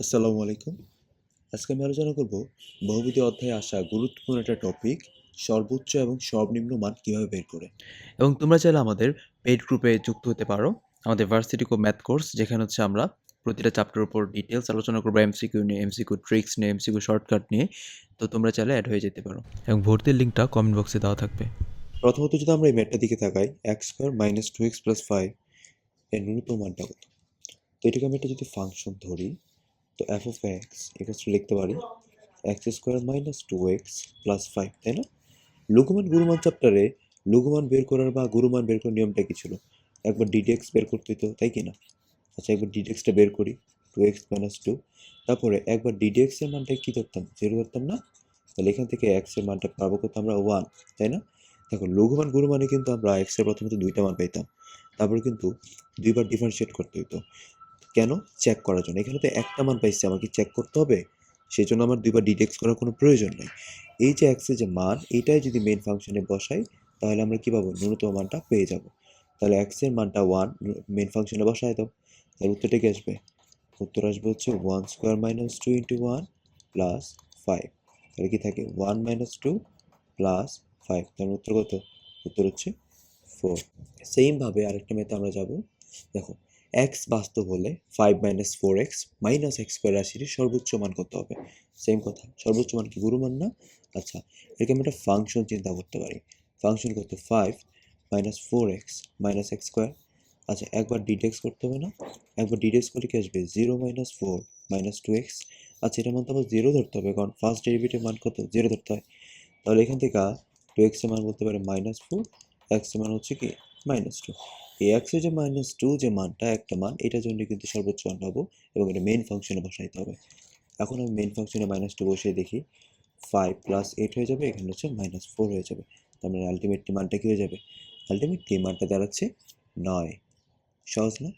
আসসালামু আলাইকুম। আজকে আমি আলোচনা করব বহুপদী অধ্যায়ে আসা গুরুত্বপূর্ণ একটা টপিক, সর্বোচ্চ এবং সর্বনিম্ন মান কিভাবে বের করে। এবং তোমরা চাইলে আমাদের পেইড গ্রুপে যুক্ত হতে পারো। আমাদের ভার্সিটি কো ম্যাথ কোর্স, যেখানে হচ্ছে আমরা প্রতিটা চ্যাপ্টারের উপর ডিটেইলস আলোচনা করবো, এমসিকিউ নিয়ে, এমসিকিউ ট্রিক্স নিয়ে, এমসিকিউ শর্টকাট নিয়ে। তো তোমরা চাইলে অ্যাড হয়ে যেতে পারো, এবং ভর্তির লিঙ্কটা কমেন্ট বক্সে দেওয়া থাকবে। প্রথমত যদি আমরা এই ম্যাথটার দিকে তাকাই, x square minus two x plus five এর ন্যূনতম মানটা কত? তো এটাকে আমি একটা যদি ফাংশন ধরি, তো এফ অফ এক্স এক্স লিখতে পারি x square minus two x plus five, তাই না? লঘুমান গুরুমান চ্যাপ্টারে লঘুমান বের করার বা গুরুমান বের করার নিয়মটা কি ছিল? একবার ডিডেক্স বের করতে হতো, তাই কি না? আচ্ছা, একবার ডিডেক্সটা বের করি, টু এক্স মাইনাস টু। তারপরে একবার ডিডেক্স এর মানটা কি ধরতাম? জিরো ধরতাম না? তাহলে এখান থেকে এক্স এর মানটা পাবো কত আমরা? ওয়ান, তাই না? দেখো, লঘুমান গুরুমানে কিন্তু আমরা এক্স এর প্রথমত দুইটা মান পাইতাম, তারপরে কিন্তু দুইবার ডিফারেন্সিয়েট করতে হতো। কেন? চেক করার জন্য। এখানে তো একটা মান পাইছি, আমার কি চেক করতে হবে? সেই জন্য আমার দুইবার ডিডেক্স করার কোনো প্রয়োজন নেই। এই যে এক্স এর যে মান, এটাই যদি মেইন ফাংশনে বসাই, তাহলে আমরা কি পাবো? ন্যূনতম মানটা পেয়ে যাব। তাহলে এক্স এর মানটা ওয়ান মেইন ফাংশনে বসাই দাও, তার উত্তরটা কি আসবে? উত্তর আসবে হচ্ছে one square minus two into one plus five. তাহলে কি থাকে? One minus two plus five. তার উত্তর কত? উত্তর হচ্ছে ফোর। সেমভাবে আরেকটা মেথে আমরা যাব। দেখো, এক্স বাস্তব হলে five minus four x minus x square রাশির সর্বোচ্চ মান কত হবে? সেম কথা, সর্বোচ্চ মান কি গুরুমান না? আচ্ছা, এরকম একটা ফাংশন চিন্তা করতে পারি। ফাংশন কত? Five minus four x minus x square. আচ্ছা, একবার ডিডেক্স করতে হবে না? একবার ডিডেক্স করলে কি আসবে? Zero minus four minus two x. আচ্ছা, এটার মান তো আবার জিরো ধরতে হবে, কারণ ফার্স্ট ডেরিভেটিভ মান কত? জিরো ধরতে হয়। তাহলে এখান থেকে টু এক্স এর মান বলতে পারে মাইনাস ফোর, এক্স এর মান হচ্ছে কি? Minus two. এই এক্স এর যে মাইনাস টু যে মানটা, একটা মান, এটার জন্য কিন্তু সর্বোচ্চ মান পাবো, এবং এটা মেইন ফাংশনে বসাইতে হবে। এখন আমি মেইন ফাংশনে মাইনাস টু বসিয়ে দেখি, ফাইভ প্লাস এইট হয়ে যাবে, এখানে হচ্ছে মাইনাস ফোর হয়ে যাবে। তার মানে আলটিমেটলি মানটা কি হয়ে যাবে? আলটিমেটলি মানটা দাঁড়াচ্ছে নয়। সহজ না?